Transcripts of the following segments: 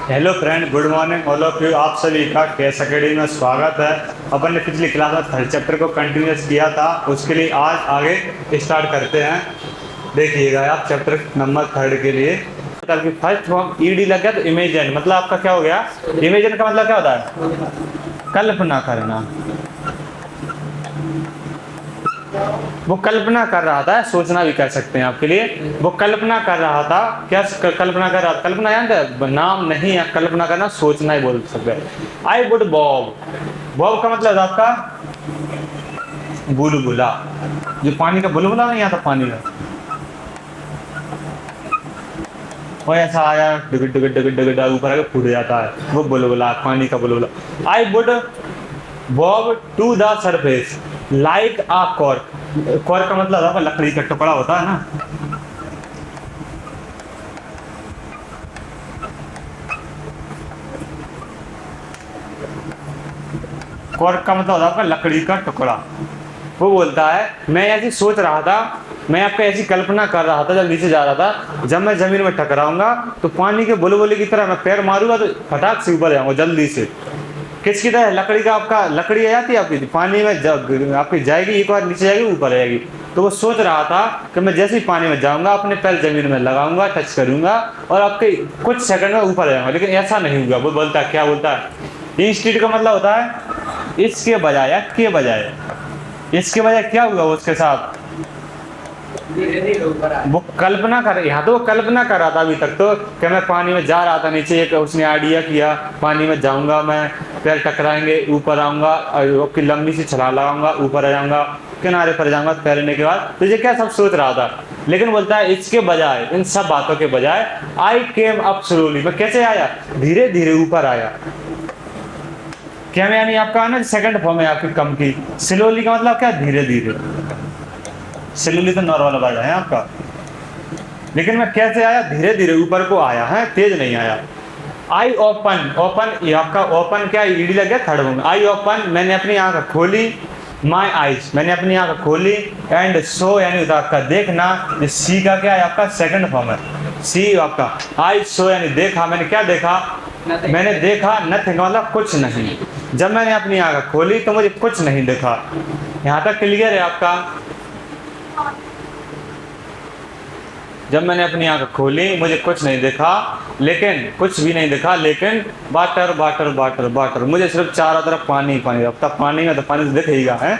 Hello friend, good morning all of you. आप सभी का केएस अकेडमी में स्वागत है। अपन ने पिछली क्लास में थर्ड चैप्टर को कंटिन्यूस किया था, उसके लिए आज आगे स्टार्ट करते हैं। देखिएगा आप चैप्टर नंबर थर्ड के लिए फर्स्ट फॉर्म ईडी लग गया तो इमेजिन मतलब आपका क्या हो गया। इमेजिन का मतलब क्या होता है? कल्पना करना। वो कल्पना कर रहा था, सोचना भी कर सकते हैं आपके लिए। वो कल्पना कर रहा था। क्या कल्पना कर रहा था? कल्पना जानते हैं, नाम नहीं है। कल्पना करना, सोचना ही बोल सकते हैं। आई वुड बॉब। बॉब का मतलब आपका बुलबुला, जो पानी का बुलबुला नहीं आता पानी का, वो ऐसा आया डिगट डिगट डिगट डिगट ऊपर आके फूट जाता है, वो बुलबुला, पानी का बुलबुला। I would bob to the surface like a cork. Cork का मतलब आपका लकड़ी का टुकड़ा होता है ना। कॉर्क का मतलब होता है आपका लकड़ी का टुकड़ा। वो बोलता है मैं ऐसी सोच रहा था, मैं आपको ऐसी कल्पना कर रहा था जब नीचे जा रहा था, जब मैं जमीन में टकराऊंगा तो पानी के बुलबुले की तरह मैं पैर मारूंगा तो फटाक से ऊपर जाऊंगा जल्दी से। किसकी तरह? लकड़ी का। आपका लकड़ी आ जाती है आपकी पानी में, जब आपकी जाएगी एक बार नीचे जाएगी ऊपर जाएगी। तो वो सोच रहा था कि मैं जैसे ही पानी में जाऊंगा अपने पैर जमीन में लगाऊंगा, टच करूंगा और आपके कुछ सेकंड में ऊपर जाऊंगा, लेकिन ऐसा नहीं हुआ। वो बोलता है, क्या बोलता है? इंस्टीट्यूट का मतलब होता है इसके बजाय या के बजाय। इसके बजाय क्या हुआ उसके साथ? वो कल्पना कर, यहाँ तो वो कल्पना कर रहा था अभी तक तो कि मैं पानी में जा रहा था नीचे, एक उसने आइडिया किया पानी में जाऊंगा मैं, पैर टकराएंगे ऊपर आऊंगा, और लंबी सी छलांग लगाऊंगा ऊपर आ जाऊंगा, किनारे पर जाऊंगा तैरने के बाद। तो ये क्या सब सोच रहा था, लेकिन बोलता है इसके बजाय, इन सब बातों के बजाय आई केम अप स्लोली। मैं कैसे आया? धीरे धीरे ऊपर आया। क्या यानी आपका ना सेकंड फॉर्म है आपकी कम की। स्लोली का मतलब क्या? धीरे धीरे। स्लोली तो नॉर्मल वर्ड है आपका, लेकिन मैं कैसे आया? धीरे धीरे ऊपर को आया है, तेज नहीं आया। आई ओपन, ओपन ये आपका ओपन क्या ईडी लग गया थर्ड में। आई ओपन, मैंने अपनी आंख खोली। माई आइज, मैंने अपनी आंख खोली। एंड सो यानी आपका देखना, सी का क्या है आपका सेकंड फॉर्म है। सी आपका आई सो यानी देखा। मैंने क्या देखा? मैंने देखा नथिंग मतलब कुछ नहीं। जब मैंने अपनी आंख खोली तो मुझे कुछ नहीं देखा। यहाँ तक क्लियर है आपका? जब मैंने अपनी आंख खोली मुझे कुछ नहीं देखा, लेकिन कुछ भी नहीं देखा, लेकिन वाटर वाटर वाटर वाटर, मुझे सिर्फ चारों तरफ पानी ही पानी। अब तक पानी में तो पानी तो दिखेगा है,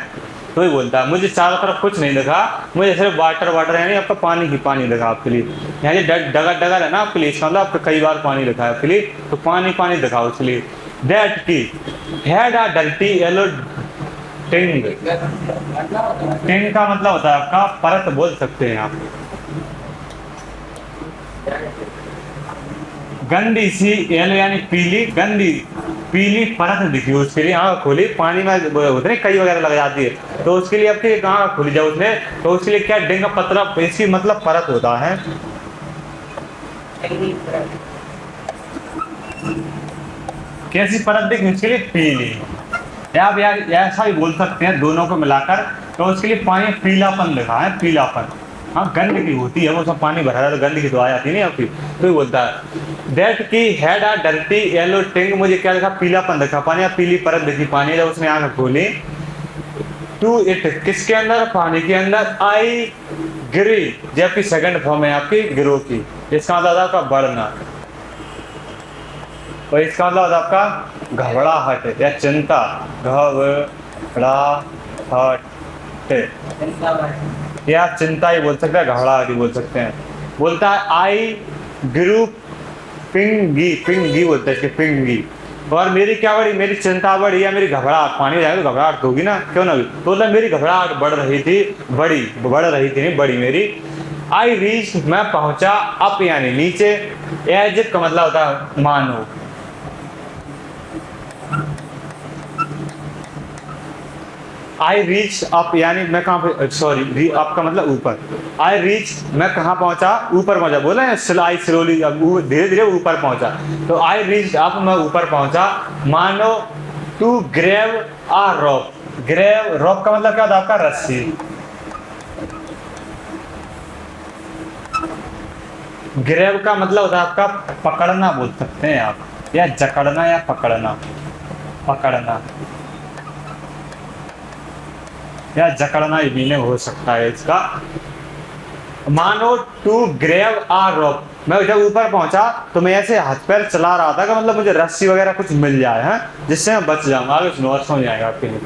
तो ही बोलता है मुझे चारों तरफ कुछ नहीं देखा, मुझे सिर्फ वाटर वाटर यानी आपका पानी ही पानी देखा आपके लिए। यानी डगर डगर है ना आपके लिए, इसका मतलब आपको कई बार पानी देखा है आपके लिए, तो पानी पानी देखा उसके लिए। दैट की हैड अ डर्टी येलो टिंग। टिंग का मतलब होता है आपका परत बोल सकते हैं आप। गंदी सी येलो यानी पीली, गंदी पीली परत दिखी उसके लिए। आँख खोली, पानी में होते नहीं कई वगैरह लग जाती है, तो उसके लिए आपकी आँख खोली जब उसने, तो उसके लिए क्या डिंग पतला, इसकी मतलब परत होता है। कैसी परत दिखी उसके लिए? पीली। आप यार ऐसा भी बोल सकते हैं दोनों को मिलाकर, तो उसके लिए पानी पीलापन दिखा है, पीलापन। हाँ गंद की होती है, वो सब पानी भरा है तो गंद की तो आ जाती नहीं आपकी, तो ही बोलता है दैट की हैड अ डर्टी येलो टिंग। मुझे क्या देखा? पीलापन देखा, पानी या पीली परत देखी पानी जब उसने आंख खोली। टू इट, किसके अंदर? पानी के अंदर। आई गिरी, जबकि सेकंड फॉर्म है आपकी गिरो की, इसका मतलब आपका बढ़ना, और इसका मतलब आपका घबराहट या चिंता। घबराहट या चिंता ही बोल सकते हैं, घबराहट ही बोल सकते हैं। बोलता है आई ग्रू पिंगी, पिंगी बोलते हैं इसके, पिंगी। और मेरी क्या बढ़ी? मेरी चिंता बढ़ी या मेरी घबराहट? पानी में जाएगा तो घबराहट होगी ना, क्यों ना? तो मतलब मेरी घबराहट बढ़ रही थी, बड़ी बढ़ रही थी, नहीं बड़ी मेरी। आई रीच, मैं पहुंचा। अप यानी नीचे। एज का मतलब होता है मानो। आई रीच अप यानी मैं कहाँ पे, सॉरी अप का मतलब ऊपर। आई रीच, मैं कहाँ पहुंचा? ऊपर पहुंचा। बोला है आई स्लोली, धीरे धीरे ऊपर पहुंचा। तो आई रीच अप, मैं ऊपर पहुंचा। मानो to grave a rope. Grave, rope का मतलब क्या होता है आपका? रस्सी। ग्रेव का मतलब होता है आपका पकड़ना बोल सकते हैं आप। या जकड़ना या पकड़ना, पकड़ना या जकड़ना ये मीनिंग हो सकता है इसका। मानो टू ग्रेव आ रोप, मैं जब ऊपर पहुंचा तो मैं ऐसे हाथ पैर चला रहा था कि मतलब मुझे रस्सी वगैरह कुछ मिल जाए है जिससे मैं बच जाऊंगा। आगे सुनो, अच्छा हो जाएगा आपके लिए।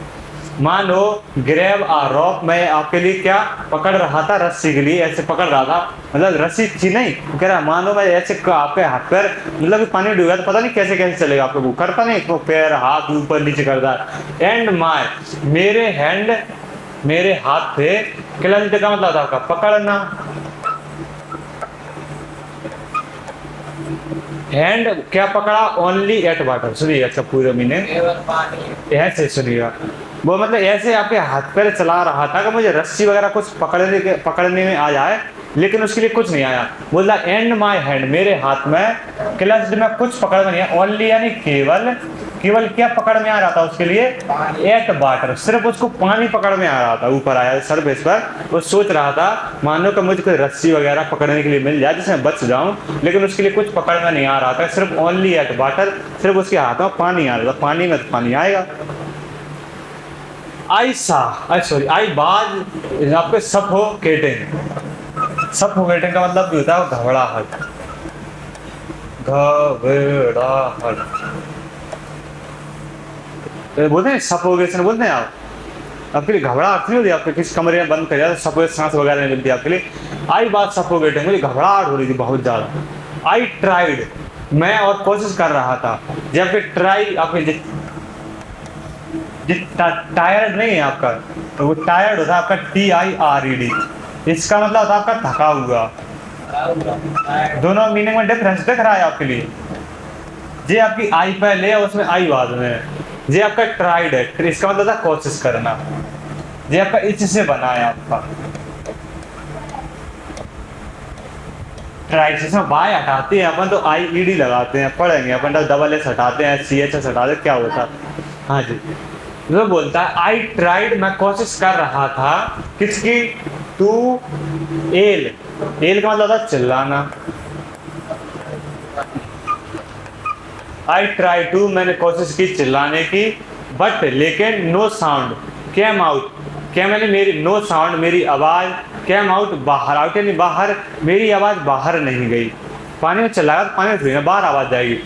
मानो ग्रेव आ रोप, मैं आपके लिए क्या पकड़ रहा था, रस्सी के लिए ऐसे पकड़ रहा था, मतलब रस्सी थी नहीं, कह रहा मानो मैं ऐसे आपके हाथ पैर, मतलब पानी डूबा तो पता नहीं कैसे कैसे चलेगा आपको, वो करता नहीं तो पैर हाथ ऊपर नीचे करता। एंड माय, मेरे हैंड, मेरे हाथ थे, क्लंज का मतलब था आपका पकड़ना, हैंड क्या पकड़ा, ओनली एट वाटर। सुनिए अच्छा पूरा मीनिंग ऐसे सुनिएगा, वो मतलब ऐसे आपके हाथ पैर चला रहा था कि मुझे रस्सी वगैरह कुछ पकड़ने में आ जाए, लेकिन उसके लिए कुछ नहीं आया। बोला एंड माय हैंड, मेरे हाथ में, क्लच में कुछ पकड़ में नहीं आया, ओनली यानी केवल, केवल क्या पकड़ में आ रहा था उसके लिए, एट वाटर, सिर्फ उसको पानी पकड़ में आ रहा था। ऊपर आया सरफेस पर, वो सोच रहा था मानो कि मुझे कोई रस्सी वगैरह पकड़ने के लिए मिल जाए जिसमें बच जाऊं, लेकिन उसके लिए कुछ पकड़ में नहीं आ रहा था, सिर्फ ओनली एट वाटर, सिर्फ उसके हाथ में पानी आ रहा था। पानी में तो पानी आएगा। आई सा, सॉरी आई बाज, आपके सफोकेटिंग, सफोकेटिंग का मतलब भी होता है घबराहट, घबराहट बोलते हैं, सफोकेशन बोलते हैं आप, आपके लिए घबराहट नहीं होती, आपके किसी कमरे में बंद कर दिया तो सफोकेट सांस वगैरह नहीं मिलती आपके लिए। आई बात सफोकेटिंग, मुझे घबराहट हो रही थी बहुत ज्यादा। आई ट्राइड, मैं और कोशिश कर रहा था। जब ट्राई आपके टायर्ड नहीं है आपका, तो वो टायर्ड होता है आपका TIRED, इसका मतलब होता है आपका थका हुआ। दोनों मीनिंग में डिफरेंस दिख रहा है आपके लिए। ये आपकी आई पहले है, उसमें आई बाद में है। ये आपका ट्राइड है, फिर इसका मतलब था कोशिश करना। ये आपका इच से बना है आपका ट्राइड, जिसमें बाय हटाते हैं अपन तो IED लगाते हैं, पढ़ेंगे अपन डबल एस हटाते हैं, CHS हटाते क्या होता है। हाँ जी, वो बोलता है आई ट्राइड, मैं कोशिश कर रहा था, किसकी, टू एल, एल का मतलब था चिल्लाना। आई ट्राई टू, मैंने कोशिश की चिल्लाने की, बट लेकिन नो साउंड केम आउट, क्या मैंने मेरी नो साउंड, मेरी आवाज, केम आउट बाहर, आउट यानी बाहर, मेरी आवाज बाहर नहीं गई। पानी में चिल्लाया तो पानी में बाहर आवाज जाएगी।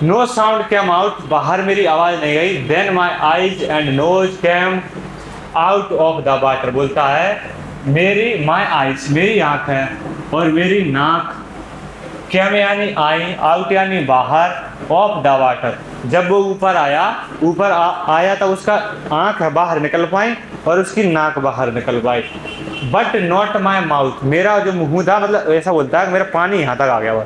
नो साउंड केम आउट, बाहर मेरी आवाज नहीं गई। Then my eyes and nose came out of the water, बोलता है मेरी माई आईज, मेरी आंखें और मेरी नाक, केम यानी आई, आउट यानी बाहर, ऑफ द वाटर, जब वो ऊपर आया, ऊपर आया तब उसका आंख बाहर निकल पाई और उसकी नाक बाहर निकल पाई। बट नॉट माई माउथ, मेरा जो मुंह था, मतलब ऐसा बोलता है मेरा पानी यहाँ तक आ गया हुआ।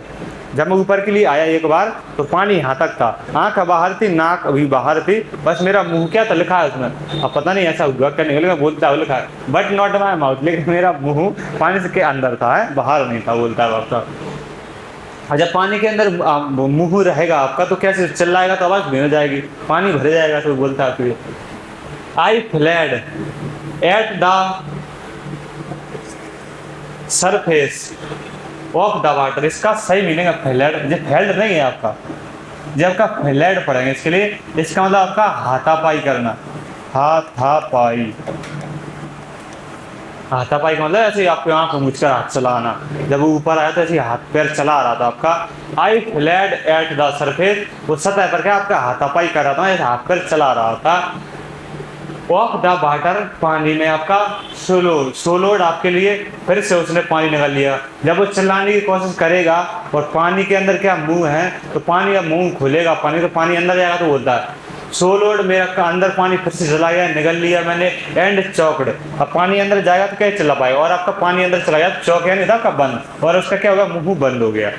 जब मैं ऊपर के लिए आया एक बार तो पानी यहाँ तक था, आंख बाहर थी, नाक भी बाहर थी, बस मेरा मुंह क्या था लिखा है उसमें, अब पता नहीं ऐसा हुआ क्या निकल, मैं बोलता हूँ लिखा है बट नॉट माई माउथ, लेकिन मेरा मुंह पानी से के अंदर था, है बाहर नहीं था, बोलता है आपका। और जब पानी के अंदर मुंह रहेगा आपका तो कैसे चिल्लाएगा, तो आवाज भिड़ जाएगी, पानी भर जाएगा, तो बोलता है I fled at the surface of the water, इसका सही मीनिंग है फ्लैड, ये फ्लैड नहीं है आपका, जब आपका फ्लैड पढ़ेंगे इसके लिए, इसका मतलब आपका हाथापाई करना, हाथापाई, हाथापाई का मतलब ऐसे आपके आंख मुझकर हाथ चलाना। जब वो ऊपर आया तो ऐसे हाथ पैर चला रहा था आपका। आई फ्लैड एट द सरफेस, वो सतह पर क्या आपका हाथापाई कर रहा था, ऐसे हाथ पैर चला रहा था। ऑफ द वाटर, पानी में आपका सोलोड आपके लिए, फिर से उसने पानी निकाल लिया। जब वो चिल्लाने की कोशिश करेगा और पानी के अंदर क्या मुंह है, तो पानी का मुंह खुलेगा, पानी तो पानी अंदर जाएगा, तो बोलता है सोलोड, मेरा अंदर पानी फिर से चला गया, निकल लिया मैंने। एंड चौकड, अब पानी अंदर जाएगा तो क्या चला पाएगा, और आपका पानी अंदर चला गया, चौक यानी था आपका बंद, और उसका क्या होगा, मुंह बंद हो गया।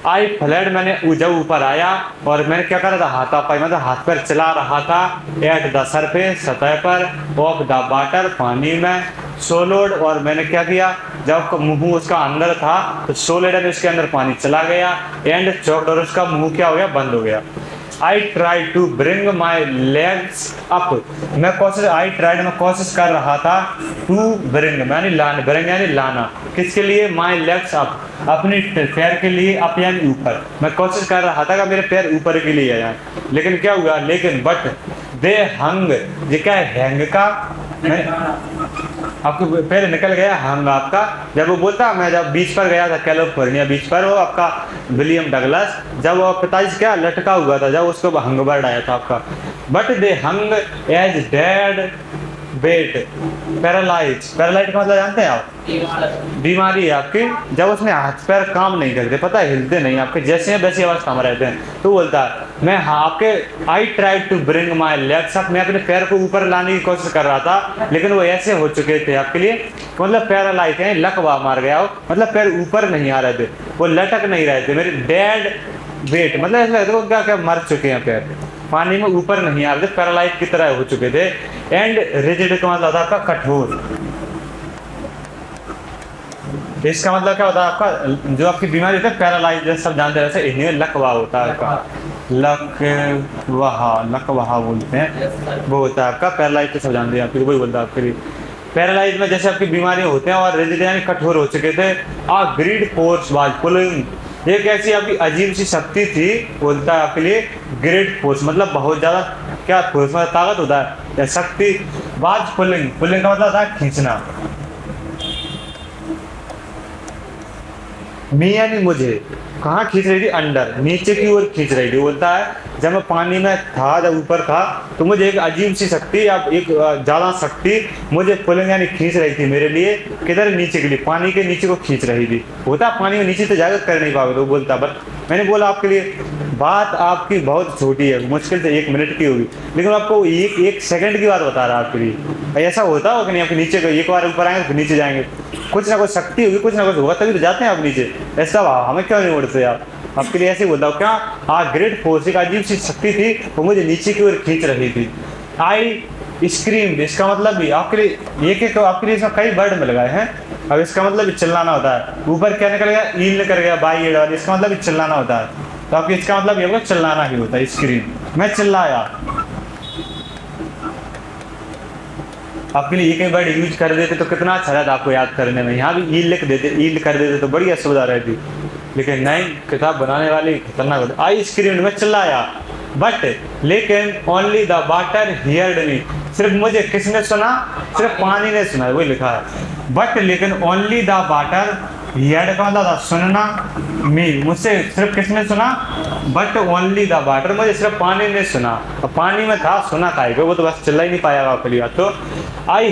आई फ्लैड, मैंने जब ऊपर आया और मैंने क्या कर रहा था, हाथापाई मतलब हाथ पैर चला रहा था। एट द सरफेस, सतह पर, ऑफ द वाटर, पानी में, सोलोड, और मैंने क्या किया, जब मुंह उसका अंदर था तो सोलोड में उसके अंदर पानी चला गया। एंड चौकड, और उसका मुंह क्या हो गया, बंद हो गया। I try to bring my legs up, मैं कोशिश कर रहा था, टू ब्रिंग यानी लाना, ब्रिंग यानी लाना, किसके लिए, माई लेग्स अप, अपने पैर के लिए, अप यानी ऊपर, मैं कोशिश कर रहा था कि मेरे पैर ऊपर के लिए आ जाए, लेकिन क्या हुआ, लेकिन बट दे हंग, ये क्या है, हैंग का, आपको पहले निकल गया हंग आपका, जब वो बोलता मैं जब बीच पर गया था कैलिफोर्निया बीच पर, वो आपका विलियम डगलस, जब वो पिताजी से क्या लटका हुआ था, जब उसको हंग बर्ड आया था आपका, but they hung as dead weight, paralyse का मतलब जानते हैं आप, बीमारी है आपकी, जब उसने हाथ पैर काम नहीं करते, पता है हिलते नहीं आपके, जैसे हैं वैसी अवस्था में रहते हैं, तो बोलता है मैं आपके I try to bring my legs up, मैं अपने पैर को ऊपर लाने की कोशिश कर रहा था, लेकिन वो ऐसे हो चुके थे आपके लिए, मतलब पैरालाइज है, लकवा मार गया हो, मतलब पैर ऊपर नहीं आ रहे थे, वो लटक नहीं रहे थे, मेरे डेड वेट मतलब ऐसा लगता है क्या क्या मर चुके हैं पैर, पानी में ऊपर नहीं आ रहे थे, पैरालाइज की तरह हो चुके थे, एंड रिजिड का मतलब आपका कठोर, इसका मतलब क्या होता है आपका, जो आपकी बीमारी होती है पैरालाइज, सब जानते हैं, वैसे इन्हीं में लकवा होता है आपका, लकवा बोलते हैं, वो होता है आपका पैरालाइज, तो सब जानते हैं आपकी, वही बोलता है आपके लिए, पैरालाइज में जैसे आपकी बीमारी होते हैं, और रिजिड यानी कठोर हो चुके थे, आ ग्रीड फोर्स वाज पुलिंग, एक ऐसी आपकी अजीब सी शक्ति थी, बोलता है आपके लिए ग्रेट फोर्स, मतलब बहुत ज्यादा क्या फोर्स मतलब ताकत होता है या शक्ति, वाज पुलिंग, पुलिंग का मतलब था खींचना, मी यानी मुझे, कहाँ खींच रही थी, अंडर, नीचे की ओर खींच रही थी, बोलता है जब मैं पानी में था, जब ऊपर था, तो मुझे एक अजीब सी शक्ति या एक ज्यादा शक्ति मुझे पुलिंग यानी खींच रही थी, मेरे लिए किधर, नीचे के लिए, पानी के नीचे को खींच रही थी, होता पानी में नीचे तो जाकर कर नहीं पाओगे, तो बोलता बट मैंने बोला आपके लिए बात आपकी बहुत छोटी है, मुश्किल से 1 मिनट की होगी, लेकिन आपको एक सेकंड की बात बता रहा आपके लिए, ऐसा होता होगा कि नहीं, आपके नीचे एक बार ऊपर आएंगे फिर नीचे जाएंगे, कुछ ना कुछ शक्ति होगी, कुछ ना कुछ होगा, तभी तो जाते हैं आप नीचे, ऐसा हमें क्यों नहीं उड़ते आप, आपके लिए ऐसे बोलता हूँ क्या, ग्रेट फोर्स, एक अजीब सी शक्ति थी, वो मुझे नीचे की ओर खींच रही थी, आई स्क्रीम, इसका मतलब भी आपके लिए एक आपके लिए इसमें कई वर्ड में लगाए हैं, अब इसका मतलब चिल्लाना होता है, ऊपर क्या निकल गया, ईल निकल गया, बाई एड वाली, इसका मतलब चिल्लाना होता है, तो आपके इसका मतलब ये होगा चिल्लाना ही होता है, स्क्रीम, मैं चिल्लाया, आपके लिए एक ही वर्ड यूज कर देते तो कितना अच्छा रहता आपको याद करने में, यहाँ भी ईल लिख देते, ईल कर देते तो बड़ी असुविधा रहती, लेकिन नहीं, किताब बनाने वाली खतरनाक होती, आई स्क्रीम, मैं चिल्लाया, बट लेकिन ओनली द वाटर हियर्ड मी, सिर्फ मुझे किसने सुना, सिर्फ पानी ने सुना, वही लिखा है, बट लेकिन ओनली द वाटर हियर्ड का मतलब सुनना, मी मुझसे सिर्फ किसने सुना, बट ओनली द वाटर, मुझे सिर्फ पानी ने सुना, और पानी में था, सुना था, वो तो बस चिल्ला ही नहीं पाया आपके लिए, तो I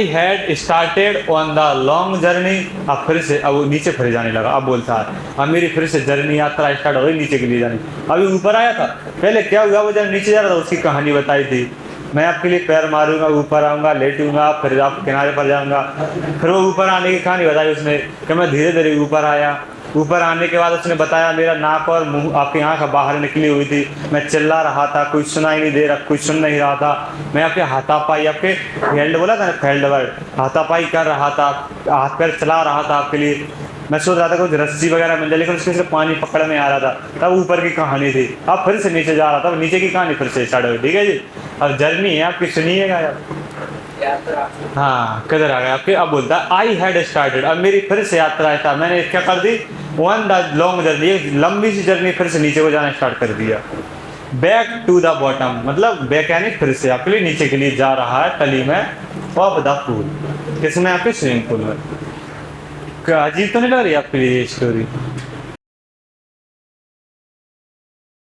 had started on the long journey, अब फिर से, अब वो नीचे फिर जाने लगा, अब बोलता है अब मेरी फिर से जर्नी यात्रा स्टार्ट हो गई नीचे के लिए जाने, अभी ऊपर आया था, पहले क्या हुआ, वो जब नीचे जा रहा था उसकी कहानी बताई थी, मैं आपके लिए पैर मारूंगा, ऊपर आऊंगा, लेटूंगा, फिर आप किनारे पर जाऊंगा, फिर वो ऊपर आने की कहानी बताई उसने कि मैं धीरे धीरे ऊपर आया, ऊपर आने के बाद उसने बताया मेरा नाक और मुंह आपकी आंख बाहर निकली हुई थी, मैं चिल्ला रहा था, कोई सुनाई नहीं दे रहा, कोई सुन नहीं रहा था, मैं आपके हाथापाई, आपके फील्ड बोला था ना, फील्ड वर्ड, हाथापाई कर रहा था, हाथ पैर चला रहा था आपके लिए, मैं सोच रहा था कुछ रस्सी वगैरह मिल जाए, लेकिन उसके सिर्फ पानी पकड़ में आ रहा था, तब ऊपर की कहानी थी, अब फिर से नीचे जा रहा था, नीचे की कहानी फिर से स्टार्ट हो गई, ठीक है जी, अब जर्नी है आपकी, सुनिएगा यार, हाँ किधर आ गए आपके, अब बोलता है आई हैड स्टार्टेड, अब मेरी फिर से यात्रा था, मैंने क्या कर दी, वन द लॉन्ग जर्नी, एक लंबी सी जर्नी फिर से नीचे को जाना स्टार्ट कर दिया, बैक टू द बॉटम, मतलब बैक यानी फिर से आपके लिए नीचे के लिए जा रहा है, तली में, ऑफ द पूल, किसमें, आपके स्विमिंग पूल में, क्या अजीब तो नहीं लग रही आपके लिए ये स्टोरी।